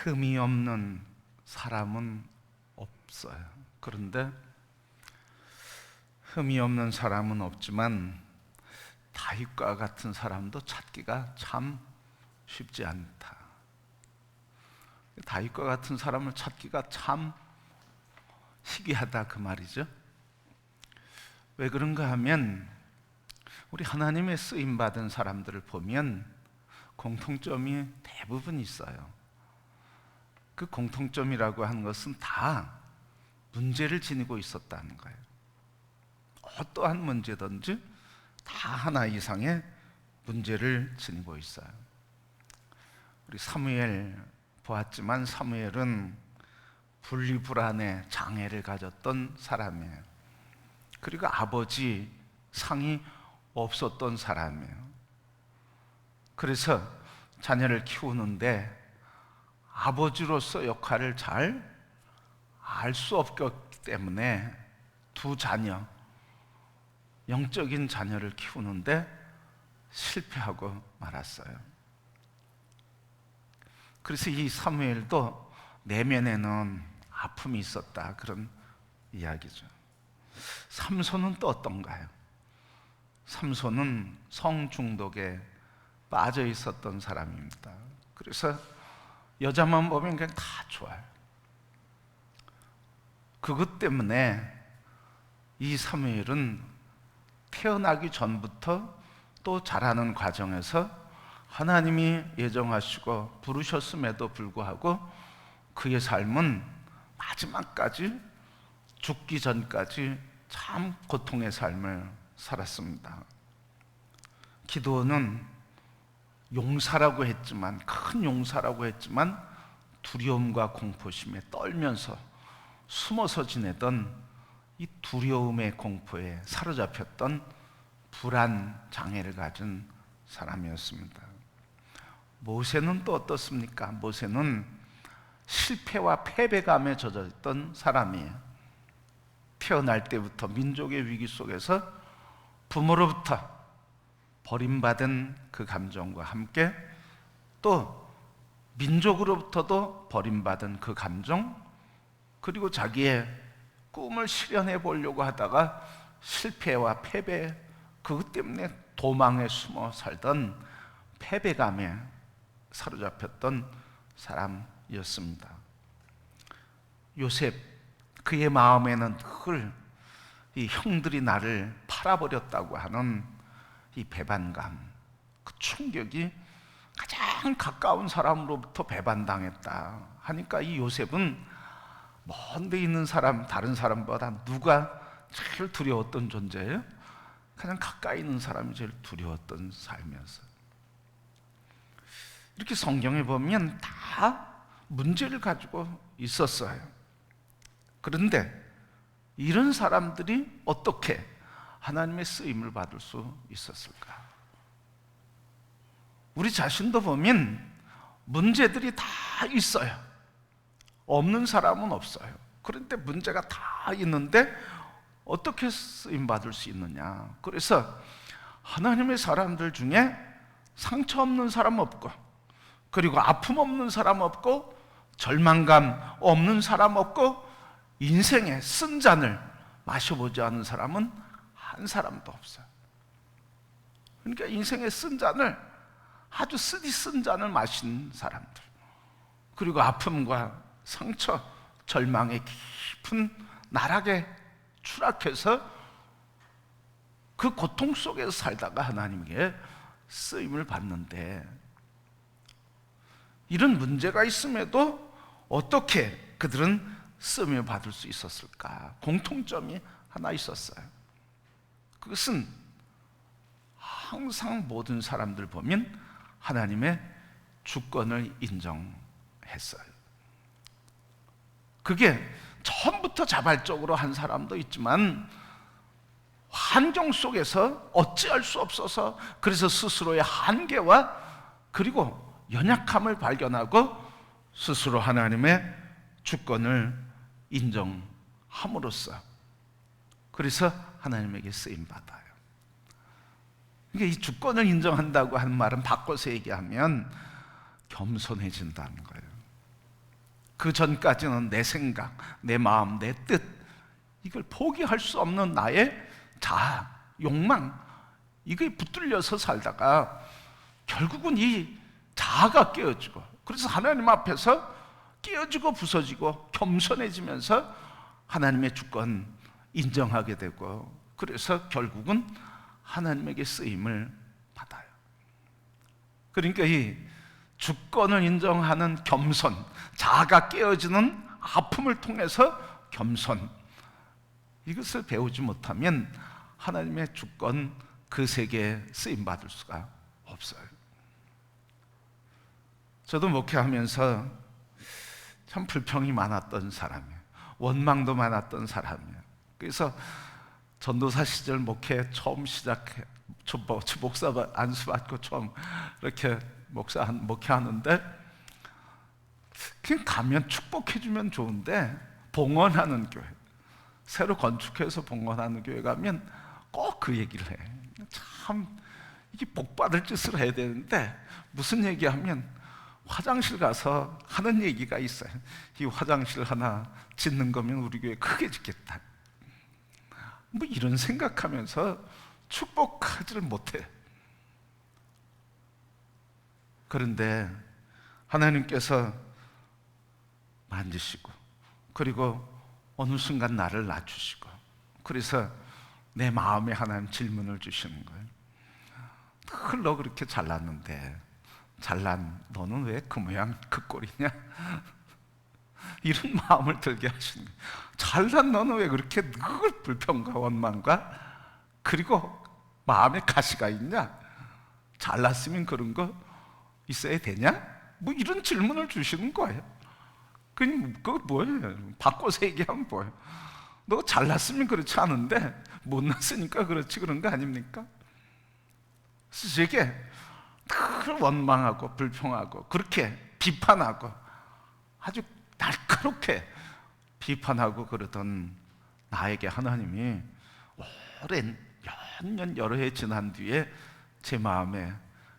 흠이 없는 사람은 없어요. 그런데 흠이 없는 사람은 없지만 다윗과 같은 사람도 찾기가 참 쉽지 않다. 다윗과 같은 사람을 찾기가 참 희귀하다 그 말이죠. 왜 그런가 하면 우리 하나님의 쓰임받은 사람들을 보면 공통점이 대부분 있어요. 그 공통점이라고 하는 것은 다 문제를 지니고 있었다는 거예요. 어떠한 문제든지 다 하나 이상의 문제를 지니고 있어요. 우리 사무엘 보았지만 사무엘은 분리불안의 장애를 가졌던 사람이에요. 그리고 아버지 상이 없었던 사람이에요. 그래서 자녀를 키우는데 아버지로서 역할을 잘 알 수 없기 때문에 두 자녀, 영적인 자녀를 키우는데 실패하고 말았어요. 그래서 이 사무엘도 내면에는 아픔이 있었다, 그런 이야기죠. 삼손은 또 어떤가요? 삼손은 성중독에 빠져 있었던 사람입니다. 그래서 여자만 보면 그냥 다 좋아요. 그것 때문에 이 사무엘은 태어나기 전부터 또 자라는 과정에서 하나님이 예정하시고 부르셨음에도 불구하고 그의 삶은 마지막까지, 죽기 전까지 참 고통의 삶을 살았습니다. 기드온은 용사라고 했지만, 큰 용사라고 했지만 두려움과 공포심에 떨면서 숨어서 지내던 이 두려움의 공포에 사로잡혔던 불안 장애를 가진 사람이었습니다. 모세는 또 어떻습니까? 모세는 실패와 패배감에 젖어 있던 사람이에요. 태어날 때부터 민족의 위기 속에서 부모로부터 버림받은 그 감정과 함께 또 민족으로부터도 버림받은 그 감정, 그리고 자기의 꿈을 실현해 보려고 하다가 실패와 패배, 그것 때문에 도망에 숨어 살던 패배감에 사로잡혔던 사람이었습니다. 요셉, 그의 마음에는 늘 이 형들이 나를 팔아버렸다고 하는 이 배반감, 그 충격이 가장 가까운 사람으로부터 배반당했다 하니까 이 요셉은 먼 데 있는 사람, 다른 사람보다 누가 제일 두려웠던 존재예요? 가장 가까이 있는 사람이 제일 두려웠던 삶이었어요. 이렇게 성경에 보면 다 문제를 가지고 있었어요. 그런데 이런 사람들이 어떻게 하나님의 쓰임을 받을 수 있었을까? 우리 자신도 보면 문제들이 다 있어요. 없는 사람은 없어요. 그런데 문제가 다 있는데 어떻게 쓰임 받을 수 있느냐? 그래서 하나님의 사람들 중에 상처 없는 사람 없고, 그리고 아픔 없는 사람 없고, 절망감 없는 사람 없고, 인생의 쓴 잔을 마셔보지 않은 사람은 한 사람도 없어요. 그러니까 인생의 쓴 잔을, 아주 쓰디 쓴 잔을 마신 사람들, 그리고 아픔과 상처, 절망의 깊은 나락에 추락해서 그 고통 속에서 살다가 하나님께 쓰임을 받는데, 이런 문제가 있음에도 어떻게 그들은 쓰임을 받을 수 있었을까? 공통점이 하나 있었어요. 그것은 항상 모든 사람들 보면 하나님의 주권을 인정했어요. 그게 처음부터 자발적으로 한 사람도 있지만 환경 속에서 어찌할 수 없어서, 그래서 스스로의 한계와 그리고 연약함을 발견하고 스스로 하나님의 주권을 인정함으로써 그래서 하나님에게 쓰임받아요. 그러니까 이 주권을 인정한다고 하는 말은 바꿔서 얘기하면 겸손해진다는 거예요. 그 전까지는 내 생각, 내 마음, 내 뜻, 이걸 포기할 수 없는 나의 자아, 욕망, 이게 붙들려서 살다가 결국은 이 자아가 깨어지고, 그래서 하나님 앞에서 깨어지고 부서지고 겸손해지면서 하나님의 주권 인정하게 되고, 그래서 결국은 하나님에게 쓰임을 받아요. 그러니까 이 주권을 인정하는 겸손, 자아가 깨어지는 아픔을 통해서 겸손, 이것을 배우지 못하면 하나님의 주권 그 세계에 쓰임 받을 수가 없어요. 저도 목회하면서 참 불평이 많았던 사람이에요. 원망도 많았던 사람이에요. 그래서 전도사 시절 목회 처음 시작해, 목사 안수 받고 처음 이렇게 목회하는데, 그냥 가면 축복해주면 좋은데 봉헌하는 교회, 새로 건축해서 봉헌하는 교회 가면 꼭 그 얘기를 해. 참 이게 복 받을 짓을 해야 되는데, 무슨 얘기하면 화장실 가서 하는 얘기가 있어요. 이 화장실 하나 짓는 거면 우리 교회 크게 짓겠다, 뭐 이런 생각하면서 축복하지를 못해. 그런데 하나님께서 만지시고, 그리고 어느 순간 나를 낮추시고, 그래서 내 마음에 하나님 질문을 주시는 거예요. 늘 너 그렇게 잘났는데, 잘난 너는 왜 그 모양 그 꼴이냐? 이런 마음을 들게 하시는 거예요. 잘난 너는 왜 그렇게 늘 불평과 원망과 그리고 마음에 가시가 있냐? 잘났으면 그런 거 있어야 되냐? 뭐 이런 질문을 주시는 거예요. 그거 뭐예요? 바꿔서 얘기하면 뭐예요? 너 잘났으면 그렇지 않은데 못났으니까 그렇지, 그런 거 아닙니까? 그래서 제게 늘 원망하고 불평하고 그렇게 비판하고 아주 날카롭게 비판하고 그러던 나에게 하나님이 오랜 몇 년 여러 해 지난 뒤에 제 마음에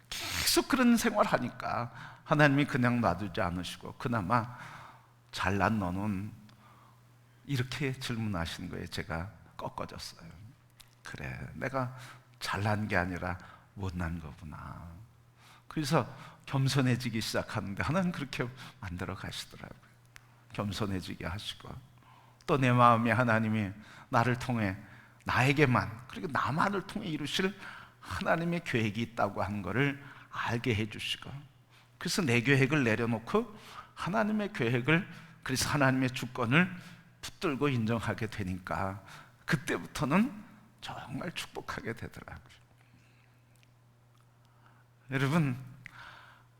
계속 그런 생활하니까 하나님이 그냥 놔두지 않으시고 그나마 잘난 너는 이렇게 질문하시는 거예요. 제가 꺾어졌어요. 그래, 내가 잘난 게 아니라 못난 거구나. 그래서 겸손해지기 시작하는데 하나님 그렇게 만들어 가시더라고요. 겸손해지게 하시고, 또 내 마음에 하나님이 나를 통해 나에게만, 그리고 나만을 통해 이루실 하나님의 계획이 있다고 하는 것을 알게 해주시고, 그래서 내 계획을 내려놓고 하나님의 계획을, 그래서 하나님의 주권을 붙들고 인정하게 되니까 그때부터는 정말 축복하게 되더라고요. 여러분,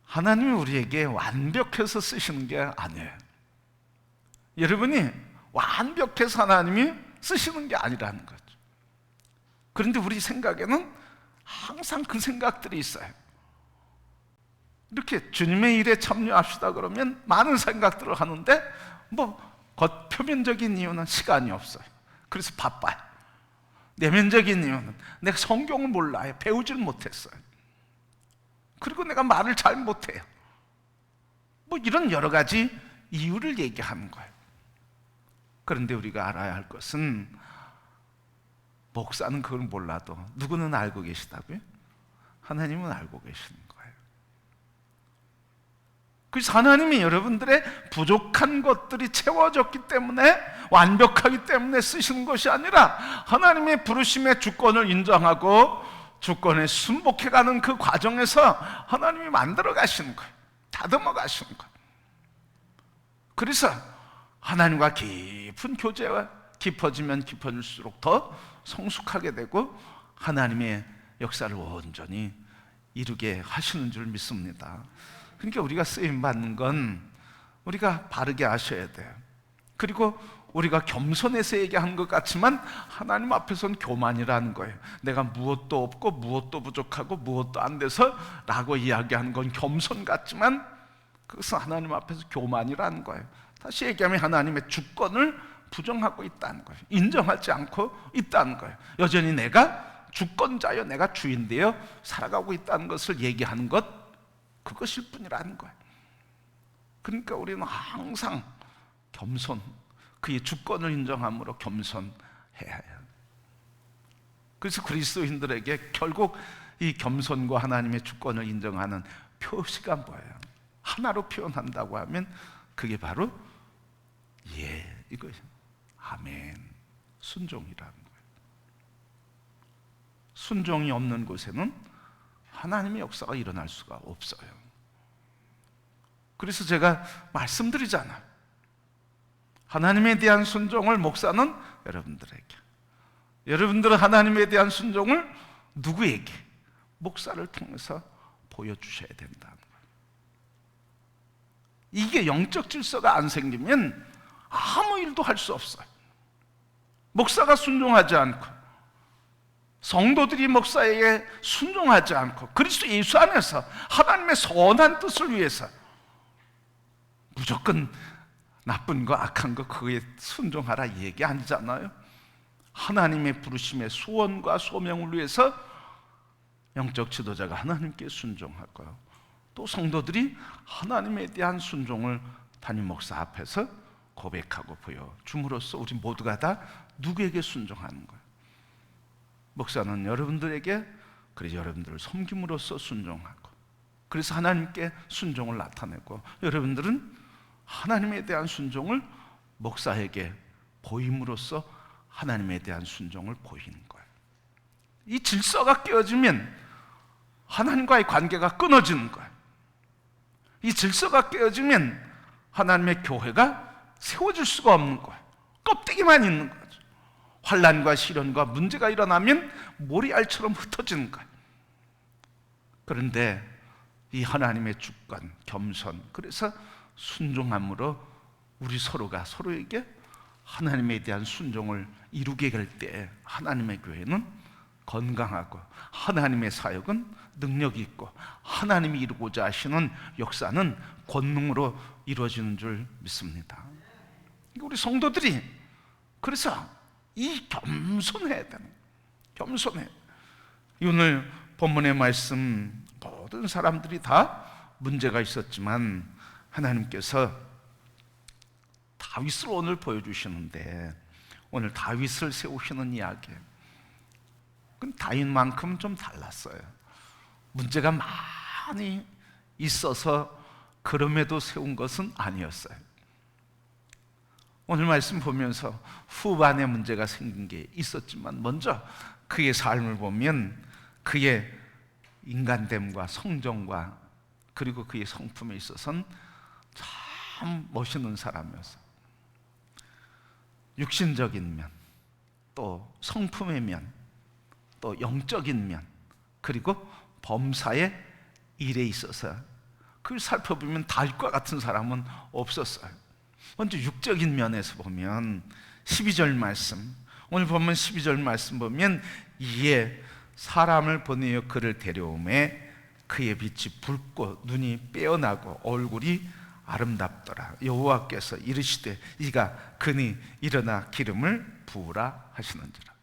하나님이 우리에게 완벽해서 쓰시는 게 아니에요. 여러분이 완벽해서 하나님이 쓰시는 게 아니라는 거죠. 그런데 우리 생각에는 항상 그 생각들이 있어요. 이렇게 주님의 일에 참여합시다 그러면 많은 생각들을 하는데, 뭐 겉표면적인 이유는 시간이 없어요. 그래서 바빠요. 내면적인 이유는 내가 성경을 몰라요. 배우질 못했어요. 그리고 내가 말을 잘 못해요. 뭐 이런 여러 가지 이유를 얘기하는 거예요. 그런데 우리가 알아야 할 것은, 목사는 그걸 몰라도 누구는 알고 계시다고요? 하나님은 알고 계시는 거예요. 그래서 하나님이 여러분들의 부족한 것들이 채워졌기 때문에, 완벽하기 때문에 쓰시는 것이 아니라 하나님의 부르심의 주권을 인정하고 주권에 순복해가는 그 과정에서 하나님이 만들어 가시는 거예요. 다듬어 가시는 거예요. 그래서 하나님과 깊은 교제가 깊어지면 깊어질수록 더 성숙하게 되고 하나님의 역사를 온전히 이루게 하시는 줄 믿습니다. 그러니까 우리가 쓰임받는 건 우리가 바르게 아셔야 돼요. 그리고 우리가 겸손해서 얘기하는 것 같지만 하나님 앞에서는 교만이라는 거예요. 내가 무엇도 없고 무엇도 부족하고 무엇도 안 돼서 라고 이야기하는 건 겸손 같지만 그것은 하나님 앞에서 교만이라는 거예요. 다시 얘기하면 하나님의 주권을 부정하고 있다는 거예요. 인정하지 않고 있다는 거예요. 여전히 내가 주권자여, 내가 주인되어 살아가고 있다는 것을 얘기하는 것, 그것일 뿐이라는 거예요. 그러니까 우리는 항상 겸손, 그의 주권을 인정함으로 겸손해야 해요. 그래서 그리스도인들에게 결국 이 겸손과 하나님의 주권을 인정하는 표시가 뭐예요? 하나로 표현한다고 하면 그게 바로 이거예요. 아멘, 순종이라는 거예요. 순종이 없는 곳에는 하나님의 역사가 일어날 수가 없어요. 그래서 제가 말씀드리잖아요. 하나님에 대한 순종을 목사는 여러분들은 하나님에 대한 순종을 누구에게? 목사를 통해서 보여주셔야 된다는 거예요. 이게 영적 질서가 안 생기면 아무 일도 할 수 없어요. 목사가 순종하지 않고, 성도들이 목사에게 순종하지 않고, 그리스도 예수 안에서 하나님의 선한 뜻을 위해서 무조건 나쁜 거 악한 거 그거에 순종하라 이 얘기 아니잖아요. 하나님의 부르심의 소원과 소명을 위해서 영적 지도자가 하나님께 순종하고요, 또 성도들이 하나님에 대한 순종을 담임 목사 앞에서 고백하고 보여줌으로써 우리 모두가 다 누구에게 순종하는 거예요? 목사는 여러분들에게, 그래서 여러분들을 섬김으로써 순종하고, 그래서 하나님께 순종을 나타내고, 여러분들은 하나님에 대한 순종을 목사에게 보임으로써 하나님에 대한 순종을 보이는 거예요. 이 질서가 깨어지면 하나님과의 관계가 끊어지는 거예요. 이 질서가 깨어지면 하나님의 교회가 세워질 수가 없는 거예요. 껍데기만 있는 거죠. 환난과 시련과 문제가 일어나면 모래알처럼 흩어지는 거예요. 그런데 이 하나님의 주권, 겸손, 그래서 순종함으로 우리 서로가 서로에게 하나님에 대한 순종을 이루게 될 때 하나님의 교회는 건강하고, 하나님의 사역은 능력이 있고, 하나님이 이루고자 하시는 역사는 권능으로 이루어지는 줄 믿습니다. 우리 성도들이 그래서 이 겸손해야 되는 거예요. 겸손해. 오늘 본문의 말씀, 모든 사람들이 다 문제가 있었지만 하나님께서 다윗을 오늘 보여주시는데, 오늘 다윗을 세우시는 이야기예요. 그럼 다윗만큼 좀 달랐어요. 문제가 많이 있어서 그럼에도 세운 것은 아니었어요. 오늘 말씀 보면서 후반에 문제가 생긴 게 있었지만, 먼저 그의 삶을 보면 그의 인간됨과 성정과 그리고 그의 성품에 있어서는 참 멋있는 사람이었어요. 육신적인 면, 또 성품의 면, 또 영적인 면, 그리고 범사의 일에 있어서 그걸 살펴보면 다윗과 같은 사람은 없었어요. 먼저 육적인 면에서 보면 12절 말씀, 오늘 보면 12절 말씀 보면, 이에 사람을 보내어 그를 데려오매 그의 빛이 붉고 눈이 빼어나고 얼굴이 아름답더라. 여호와께서 이르시되 이가 그니 일어나 기름을 부으라 하시는지라.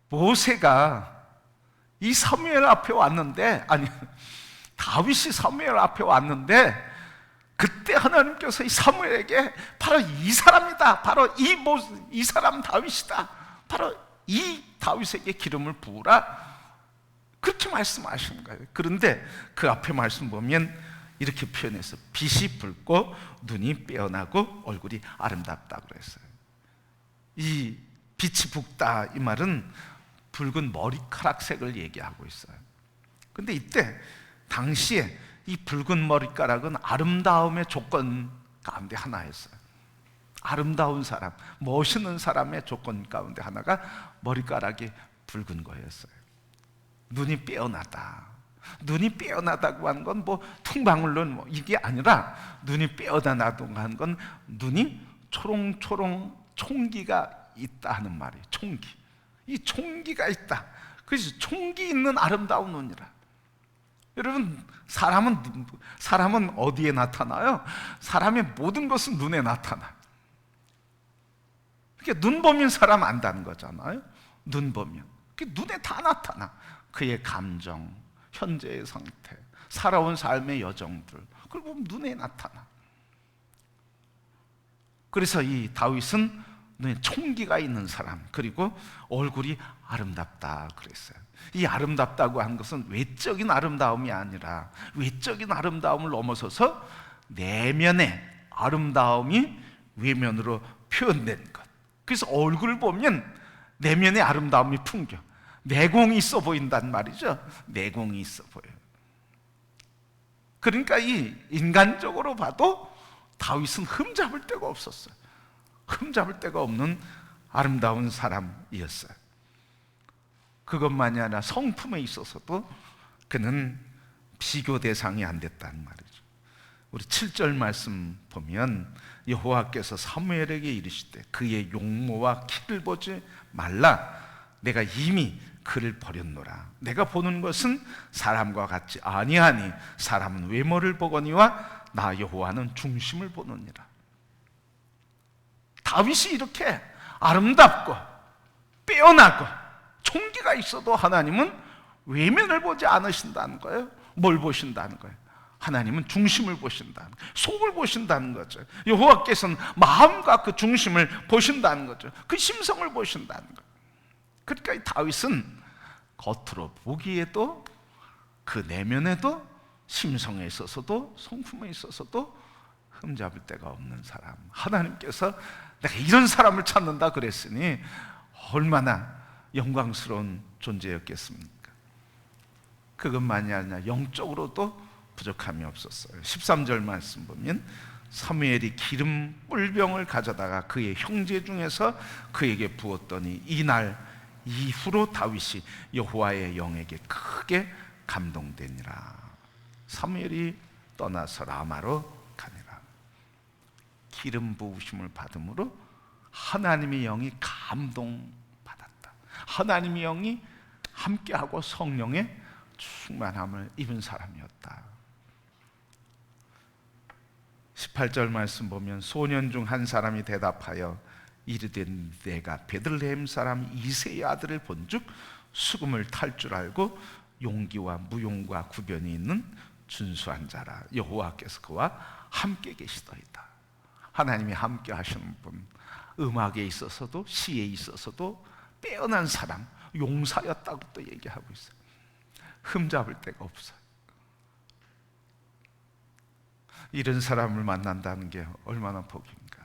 모세가 이 사무엘 앞에 왔는데, 아니 다윗이 사무엘 앞에 왔는데, 그때 하나님께서 이 사무엘에게 바로 이 사람이다, 바로 이 사람 다윗이다, 바로 이 다윗에게 기름을 부으라, 그렇게 말씀하시는 거예요. 그런데 그 앞에 말씀 보면 이렇게 표현해서 빛이 붉고 눈이 빼어나고 얼굴이 아름답다고 그랬어요. 이 빛이 붉다, 이 말은 붉은 머리카락색을 얘기하고 있어요. 근데 이때 당시에 이 붉은 머리카락은 아름다움의 조건 가운데 하나였어요. 아름다운 사람, 멋있는 사람의 조건 가운데 하나가 머리카락이 붉은 거였어요. 눈이 빼어나다. 눈이 빼어나다고 하는 건 뭐 퉁방울로 이게 아니라, 눈이 빼어나다고 하는 건 눈이 초롱초롱 총기가 있다 하는 말이에요. 총기. 이 총기가 있다. 그래서 총기 있는 아름다운 눈이라. 여러분, 사람은 어디에 나타나요? 사람의 모든 것은 눈에 나타나. 그러니까 눈 보면 사람 안다는 거잖아요. 눈 보면 눈에 다 나타나. 그의 감정, 현재의 상태, 살아온 삶의 여정들, 그리고 눈에 나타나. 그래서 이 다윗은 눈에 총기가 있는 사람, 그리고 얼굴이 아름답다 그랬어요. 이 아름답다고 하는 것은 외적인 아름다움이 아니라 외적인 아름다움을 넘어서서 내면의 아름다움이 외면으로 표현된 것. 그래서 얼굴을 보면 내면의 아름다움이 풍겨. 내공이 있어 보인단 말이죠. 내공이 있어 보여요. 그러니까 이 인간적으로 봐도 다윗은 흠잡을 데가 없었어요. 흠잡을 데가 없는 아름다운 사람이었어요. 그것만이 아니라 성품에 있어서도 그는 비교 대상이 안 됐다는 말이죠. 우리 7절 말씀 보면 여호와께서 사무엘에게 이르시되 그의 용모와 키를 보지 말라. 내가 이미 그를 버렸노라. 내가 보는 것은 사람과 같지 아니하니 사람은 외모를 보거니와 나 여호와는 중심을 보느니라. 다윗이 이렇게 아름답고 빼어나고 총기가 있어도 하나님은 외면을 보지 않으신다는 거예요. 뭘 보신다는 거예요? 하나님은 중심을 보신다는 거예요. 속을 보신다는 거죠. 여호와께서는 마음과 그 중심을 보신다는 거죠. 그 심성을 보신다는 거예요. 그러니까 이 다윗은 겉으로 보기에도 그 내면에도 심성에 있어서도 성품에 있어서도 흠잡을 데가 없는 사람. 하나님께서 내가 이런 사람을 찾는다 그랬으니 얼마나 영광스러운 존재였겠습니까? 그것만이 아니라 영적으로도 부족함이 없었어요. 13절 말씀 보면 사무엘이 기름 뿔병을 가져다가 그의 형제 중에서 그에게 부었더니 이날 이후로 다윗이 여호와의 영에게 크게 감동되니라. 사무엘이 떠나서 라마로 가니라. 기름 부으심을 받음으로 하나님의 영이 감동받았다. 하나님의 영이 함께하고 성령의 충만함을 입은 사람이었다. 18절 말씀 보면 소년 중 한 사람이 대답하여 이르되 내가 베들레헴 사람 이새의 아들을 본즉 수금을 탈 줄 알고 용기와 무용과 구변이 있는 준수한 자라. 여호와께서 그와 함께 계시더이다. 하나님이 함께 하시는 분, 음악에 있어서도 시에 있어서도 빼어난 사람, 용사였다고 또 얘기하고 있어요. 흠잡을 데가 없어요. 이런 사람을 만난다는 게 얼마나 복인가.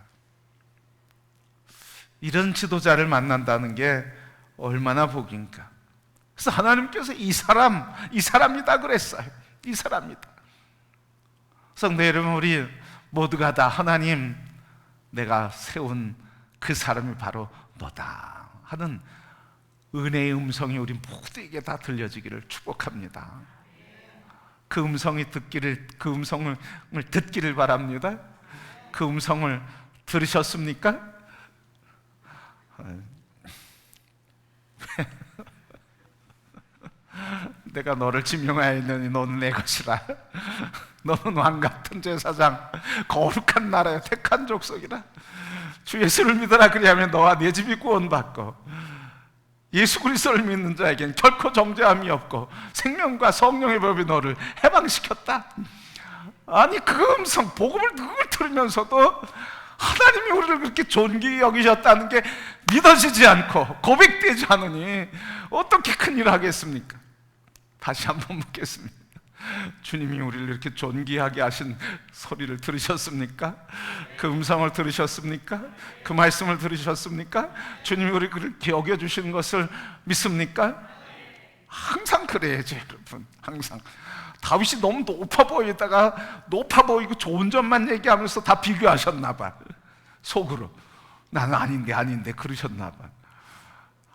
이런 지도자를 만난다는 게 얼마나 복인가. 그래서 하나님께서 이 사람이다 그랬어요. 이 사람이다. 성도 여러분, 우리 모두가 다 하나님, 내가 세운 그 사람이 바로 너다 하는 은혜의 음성이 우리 모두에게 다 들려지기를 축복합니다. 그 음성을 듣기를 바랍니다. 그 음성을 들으셨습니까? 내가 너를 지명하였느니 너는 내 것이라. 너는 왕같은 제사장, 거룩한 나라의 택한 족속이라. 주 예수를 믿어라. 그리하면 너와 네 집이 구원받고 예수 그리스도를 믿는 자에겐 결코 정죄함이 없고 생명과 성령의 법이 너를 해방시켰다. 아니, 그 음성, 복음을 늘 들으면서도 하나님이 우리를 그렇게 존귀히 여기셨다는 게 믿어지지 않고 고백되지 않으니 어떻게 큰일을 하겠습니까? 다시 한번 묻겠습니다. 주님이 우리를 이렇게 존귀하게 하신 소리를 들으셨습니까? 그 음성을 들으셨습니까? 그 말씀을 들으셨습니까? 주님이 우리를 여겨주시는 것을 믿습니까? 항상 그래야죠, 여러분. 항상. 다윗이 너무 높아 보이고 좋은 점만 얘기하면서 다 비교하셨나 봐. 속으로 나는 아닌데 그러셨나 봐.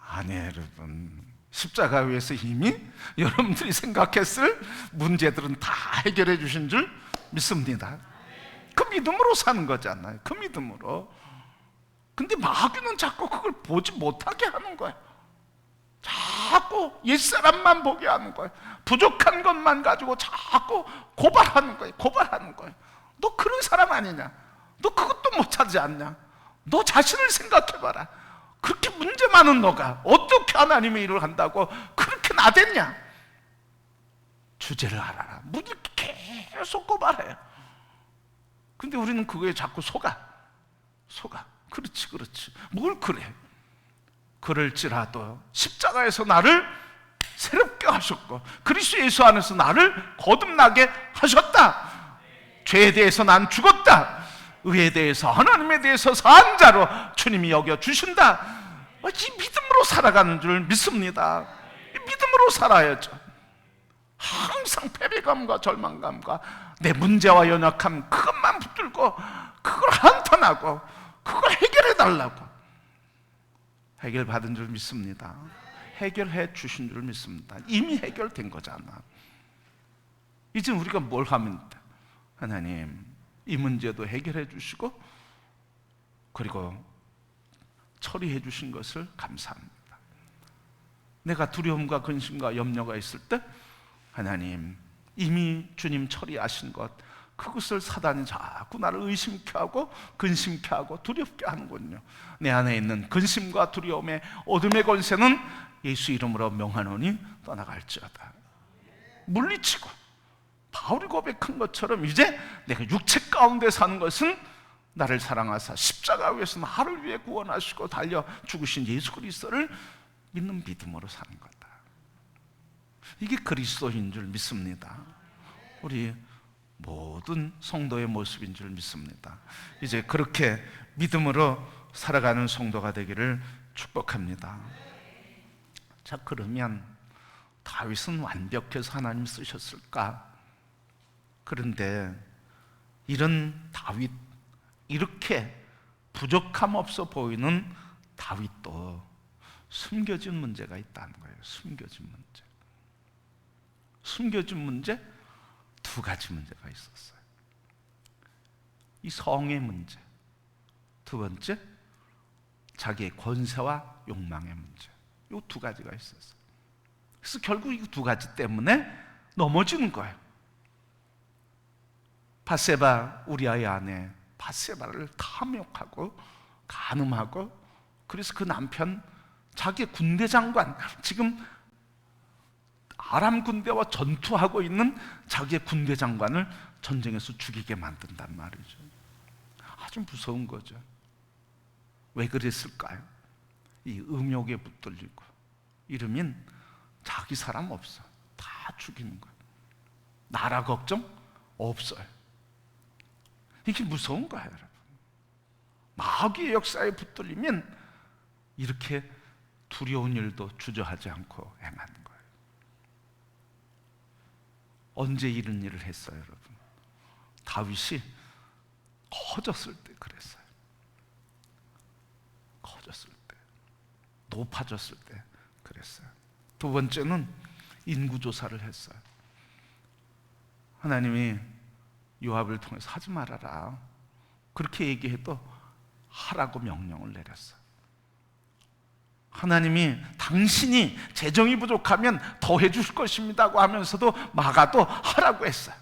아니에요, 여러분. 십자가 위에서 이미 여러분들이 생각했을 문제들은 다 해결해 주신 줄 믿습니다. 그 믿음으로 사는 거잖아요. 그 믿음으로. 근데 마귀는 자꾸 그걸 보지 못하게 하는 거예요. 자꾸 옛사람만 보게 하는 거예요. 부족한 것만 가지고 자꾸 고발하는 거예요. 너 그런 사람 아니냐? 너 그것도 못 찾지 않냐? 너 자신을 생각해봐라. 그렇게 문제 많은 너가 어떻게 하나님의 일을 한다고 그렇게 나댔냐? 주제를 알아라. 뭐 이렇게 계속 고발해요. 근데 우리는 그거에 자꾸 속아. 그렇지. 뭘 그래? 그럴지라도 십자가에서 나를 새롭게 하셨고 그리스도 예수 안에서 나를 거듭나게 하셨다. 죄에 대해서 난 죽었다. 의에 대해서, 하나님에 대해서 산 자로 주님이 여겨 주신다. 이 믿음으로 살아가는 줄 믿습니다. 이 믿음으로 살아야죠. 항상 패배감과 절망감과 내 문제와 연약함 그것만 붙들고 그걸 한탄하고 그걸 해결해 달라고, 해결받은 줄 믿습니다. 해결해 주신 줄 믿습니다. 이미 해결된 거잖아. 이제 우리가 뭘 하면 돼? 하나님, 이 문제도 해결해 주시고 그리고 처리해 주신 것을 감사합니다. 내가 두려움과 근심과 염려가 있을 때 하나님, 이미 주님 처리하신 것, 그것을 사단이 자꾸 나를 의심케 하고 근심케 하고 두렵게 하는군요. 내 안에 있는 근심과 두려움의 어둠의 권세는 예수 이름으로 명하노니 떠나갈지어다. 물리치고 바울이 고백한 것처럼 이제 내가 육체 가운데 사는 것은 나를 사랑하사 십자가 위에서 나를 위해 구원하시고 달려 죽으신 예수 그리스도를 믿는 믿음으로 사는 거다. 이게 그리스도인 줄 믿습니다. 우리 모든 성도의 모습인 줄 믿습니다. 이제 그렇게 믿음으로 살아가는 성도가 되기를 축복합니다. 자, 그러면 다윗은 완벽해서 하나님 쓰셨을까? 그런데 이런 다윗, 이렇게 부족함 없어 보이는 다윗도 숨겨진 문제가 있다는 거예요. 숨겨진 문제 두 가지 문제가 있었어요. 이 성의 문제, 두 번째 자기의 권세와 욕망의 문제, 이 두 가지가 있었어요. 그래서 결국 이 두 가지 때문에 넘어지는 거예요. 밧세바, 우리아의 아내 밧세바를 탐욕하고 간음하고, 그래서 그 남편, 자기의 군대 장관, 지금 아람 군대와 전투하고 있는 자기의 군대 장관을 전쟁에서 죽이게 만든단 말이죠. 아주 무서운 거죠. 왜 그랬을까요? 이 음욕에 붙들리고 이러면 자기 사람 없어, 다 죽이는 거예요. 나라 걱정 없어요. 이게 무서운 거예요, 여러분. 마귀의 역사에 붙들리면 이렇게 두려운 일도 주저하지 않고 행하는 거예요. 언제 이런 일을 했어요, 여러분? 다윗이 커졌을 때 그랬어요. 커졌을 때, 높아졌을 때 그랬어요. 두 번째는 인구조사를 했어요. 하나님이 요압을 통해서 하지 말아라, 그렇게 얘기해도 하라고 명령을 내렸어요. 하나님이 당신이 재정이 부족하면 더 해주실 것입니다고 하면서도 막아도 하라고 했어요.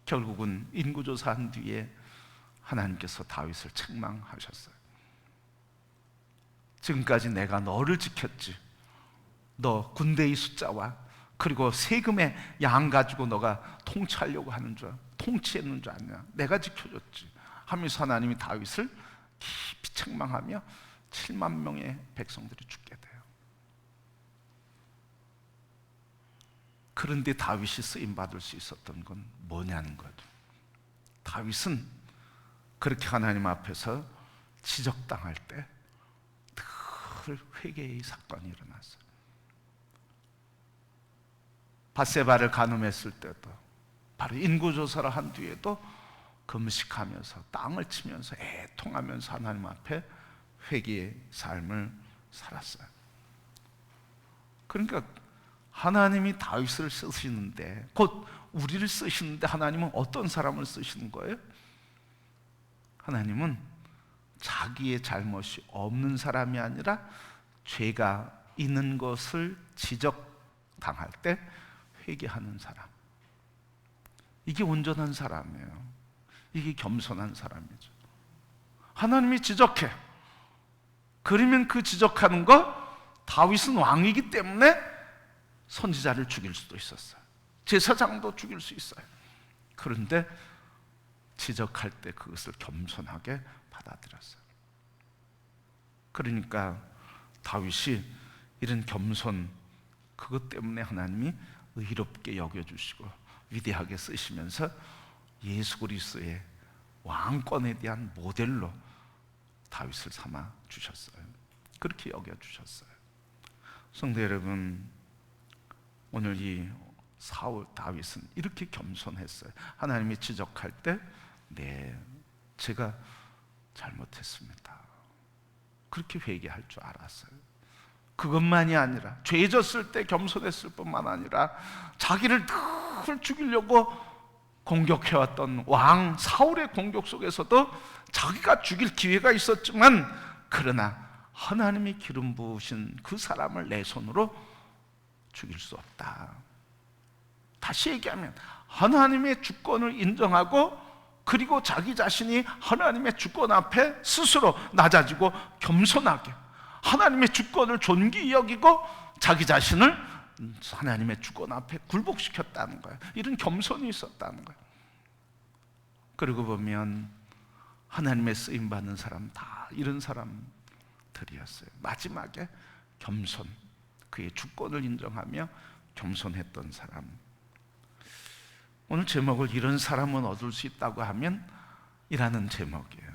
결국은 인구조사한 뒤에 하나님께서 다윗을 책망하셨어요. 지금까지 내가 너를 지켰지, 너 군대의 숫자와 그리고 세금의 양 가지고 너가 통치하려고 하는 줄, 통치했는 줄 아냐? 내가 지켜줬지 하면서 하나님이 다윗을 깊이 책망하며 7만 명의 백성들이 죽게 돼요. 그런데 다윗이 쓰임받을 수 있었던 건 뭐냐는 거죠. 다윗은 그렇게 하나님 앞에서 지적당할 때 늘 회개의 사건이 일어났어요. 밧세바를 간음했을 때도, 바로 인구조사를 한 뒤에도 금식하면서 땅을 치면서 애통하면서 하나님 앞에 회개의 삶을 살았어요. 그러니까 하나님이 다윗을 쓰시는데, 곧 우리를 쓰시는데 하나님은 어떤 사람을 쓰시는 거예요? 하나님은 자기의 잘못이 없는 사람이 아니라 죄가 있는 것을 지적당할 때 회개하는 사람, 이게 온전한 사람이에요. 이게 겸손한 사람이죠. 하나님이 지적해, 그러면 그 지적하는 거, 다윗은 왕이기 때문에 선지자를 죽일 수도 있었어요. 제사장도 죽일 수 있어요. 그런데 지적할 때 그것을 겸손하게 받아들였어요. 그러니까 다윗이 이런 겸손, 그것 때문에 하나님이 의롭게 여겨주시고 위대하게 쓰시면서 예수 그리스도의 왕권에 대한 모델로 다윗을 삼아 주셨어요. 그렇게 여겨주셨어요. 성도 여러분, 오늘 이 사울 다윗은 이렇게 겸손했어요. 하나님이 지적할 때 네, 제가 잘못했습니다. 그렇게 회개할 줄 알았어요. 그것만이 아니라 죄 졌을 때 겸손했을 뿐만 아니라 자기를 늘 죽이려고 공격해왔던 왕 사울의 공격 속에서도 자기가 죽일 기회가 있었지만, 그러나 하나님이 기름 부으신 그 사람을 내 손으로 죽일 수 없다. 다시 얘기하면 하나님의 주권을 인정하고, 그리고 자기 자신이 하나님의 주권 앞에 스스로 낮아지고 겸손하게 하나님의 주권을 존귀히 여기고 자기 자신을 하나님의 주권 앞에 굴복시켰다는 거예요. 이런 겸손이 있었다는 거예요. 그러고 보면 하나님의 쓰임받는 사람 다 이런 사람들이었어요. 마지막에 겸손, 그의 주권을 인정하며 겸손했던 사람. 오늘 제목을 이런 사람은 얻을 수 있다고 하면 이라는 제목이에요.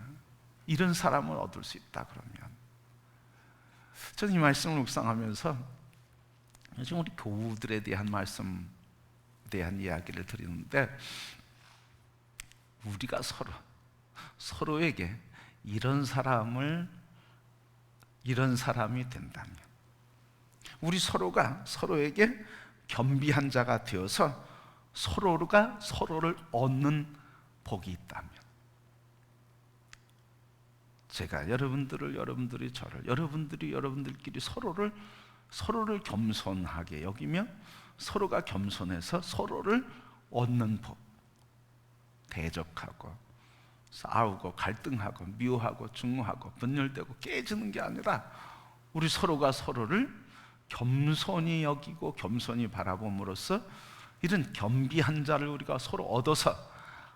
이런 사람을 얻을 수 있다 그러면, 저는 이 말씀을 묵상하면서 요즘 우리 교우들에 대한 말씀에 대한 이야기를 드리는데, 우리가 서로에게 이런 사람이 된다면, 우리 서로가 서로에게 겸비한 자가 되어서 서로가 서로를 얻는 복이 있다면, 제가 여러분들이 저를, 여러분들이 여러분들끼리 서로를 겸손하게 여기며 서로가 겸손해서 서로를 얻는 복, 대적하고 싸우고 갈등하고 미워하고 증오하고 분열되고 깨지는 게 아니라 우리 서로가 서로를 겸손히 여기고 겸손히 바라봄으로써 이런 겸비한 자를 우리가 서로 얻어서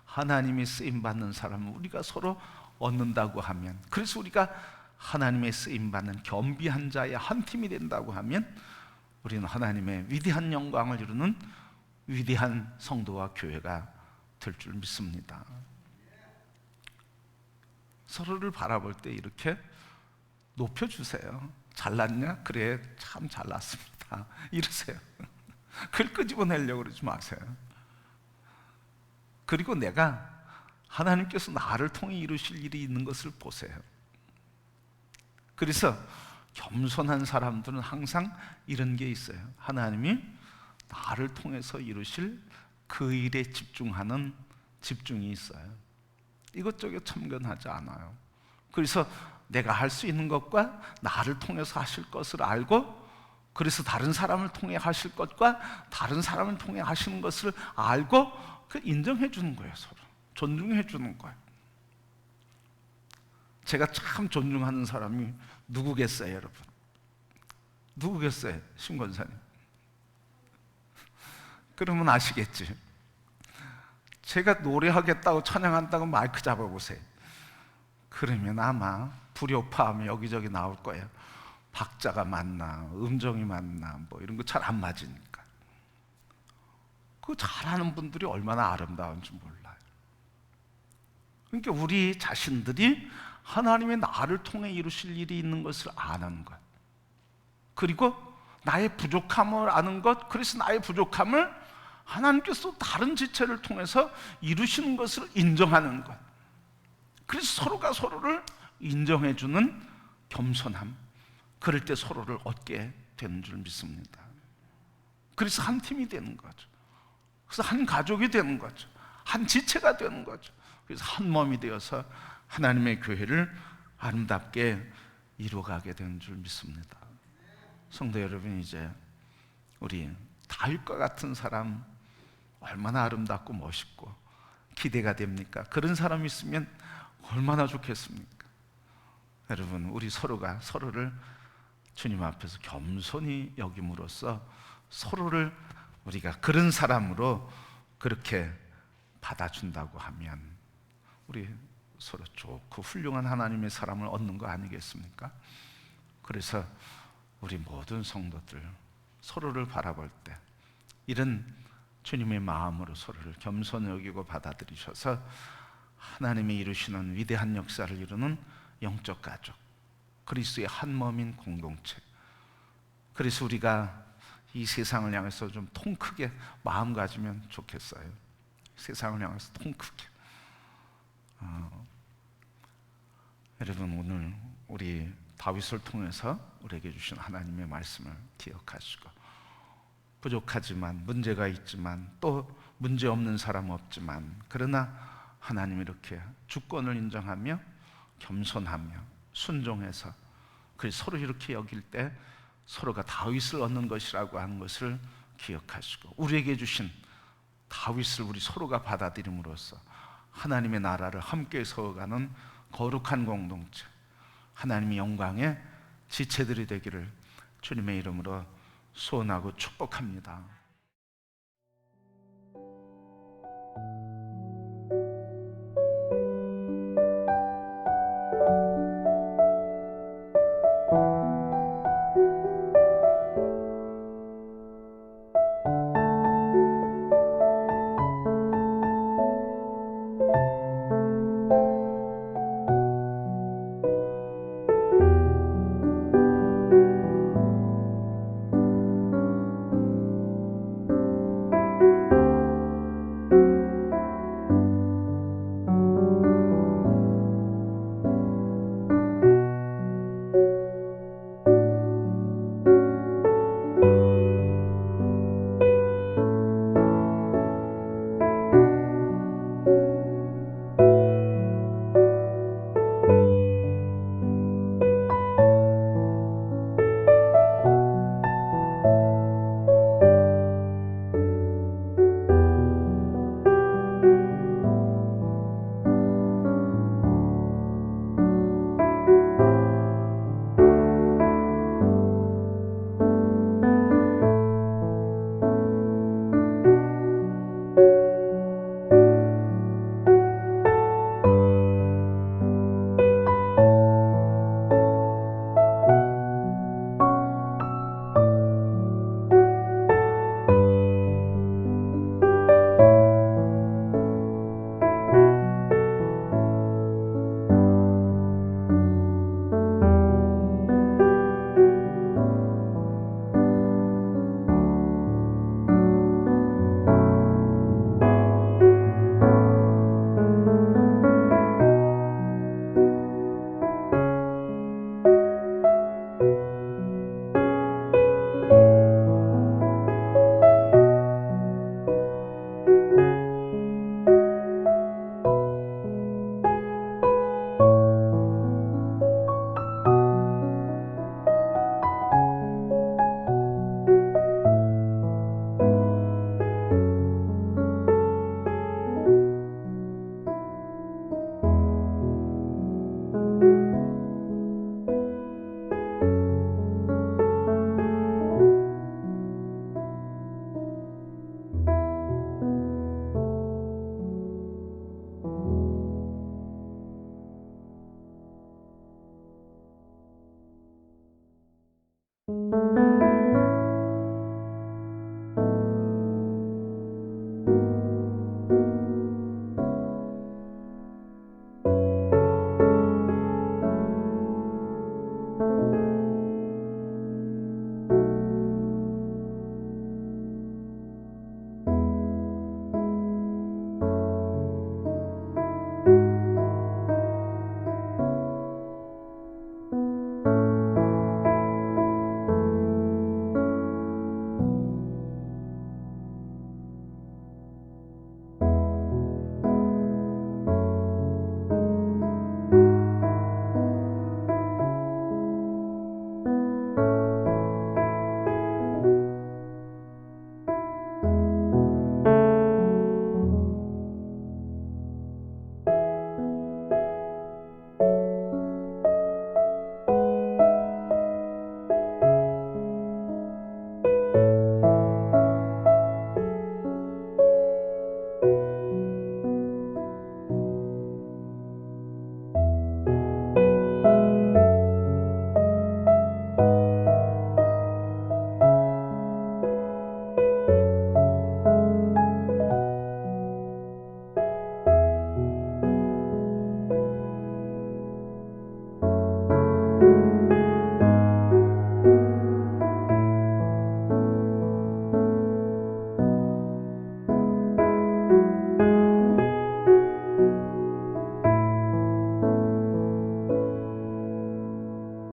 하나님이 쓰임받는 사람을 우리가 서로 얻는다고 하면, 그래서 우리가 하나님의 쓰임받는 겸비한 자의 한 팀이 된다고 하면, 우리는 하나님의 위대한 영광을 이루는 위대한 성도와 교회가 될 줄 믿습니다. 서로를 바라볼 때 이렇게 높여주세요. 잘났냐? 그래, 참 잘났습니다. 이러세요. 그걸 끄집어내려고 그러지 마세요. 그리고 내가 하나님께서 나를 통해 이루실 일이 있는 것을 보세요. 그래서 겸손한 사람들은 항상 이런 게 있어요. 하나님이 나를 통해서 이루실 그 일에 집중하는 집중이 있어요. 이것저것 참견하지 않아요. 그래서 내가 할 수 있는 것과 나를 통해서 하실 것을 알고, 그래서 다른 사람을 통해 하실 것과 다른 사람을 통해 하시는 것을 알고 그 인정해 주는 거예요. 서로 존중해 주는 거예요. 제가 참 존중하는 사람이 누구겠어요, 여러분? 누구겠어요, 신 권사님? 그러면 아시겠지. 제가 노래하겠다고 찬양한다고 마이크 잡아보세요. 그러면 아마 불협화음이 여기저기 나올 거예요. 박자가 맞나, 음정이 맞나, 뭐 이런 거 잘 안 맞으니까. 그 잘하는 분들이 얼마나 아름다운지 몰라요. 그러니까 우리 자신들이 하나님의 나를 통해 이루실 일이 있는 것을 아는 것, 그리고 나의 부족함을 아는 것, 그래서 나의 부족함을 하나님께서 다른 지체를 통해서 이루시는 것을 인정하는 것, 그래서 서로가 서로를 인정해주는 겸손함, 그럴 때 서로를 얻게 되는 줄 믿습니다. 그래서 한 팀이 되는 거죠. 그래서 한 가족이 되는 거죠. 한 지체가 되는 거죠. 그래서 한 몸이 되어서 하나님의 교회를 아름답게 이루어가게 되는 줄 믿습니다. 성도 여러분, 이제 우리 다윗과 같은 사람 얼마나 아름답고 멋있고 기대가 됩니까? 그런 사람이 있으면 얼마나 좋겠습니까? 여러분, 우리 서로가 서로를 주님 앞에서 겸손히 여김으로써 서로를 우리가 그런 사람으로 그렇게 받아준다고 하면 우리 서로 좋고 훌륭한 하나님의 사람을 얻는 거 아니겠습니까? 그래서 우리 모든 성도들 서로를 바라볼 때 이런 주님의 마음으로 서로를 겸손히 여기고 받아들이셔서 하나님이 이루시는 위대한 역사를 이루는 영적 가족, 그리스도의 한 몸인 공동체. 그래서 우리가 이 세상을 향해서 좀 통 크게 마음 가지면 좋겠어요. 세상을 향해서 통 크게. 여러분, 오늘 우리 다윗을 통해서 우리에게 주신 하나님의 말씀을 기억하시고, 부족하지만 문제가 있지만 또 문제 없는 사람 없지만, 그러나 하나님 이렇게 주권을 인정하며 겸손하며 순종해서 서로 이렇게 여길 때 서로가 다윗을 얻는 것이라고 하는 것을 기억하시고, 우리에게 주신 다윗을 우리 서로가 받아들임으로써 하나님의 나라를 함께 세워가는 거룩한 공동체, 하나님의 영광의 지체들이 되기를 주님의 이름으로 소원하고 축복합니다.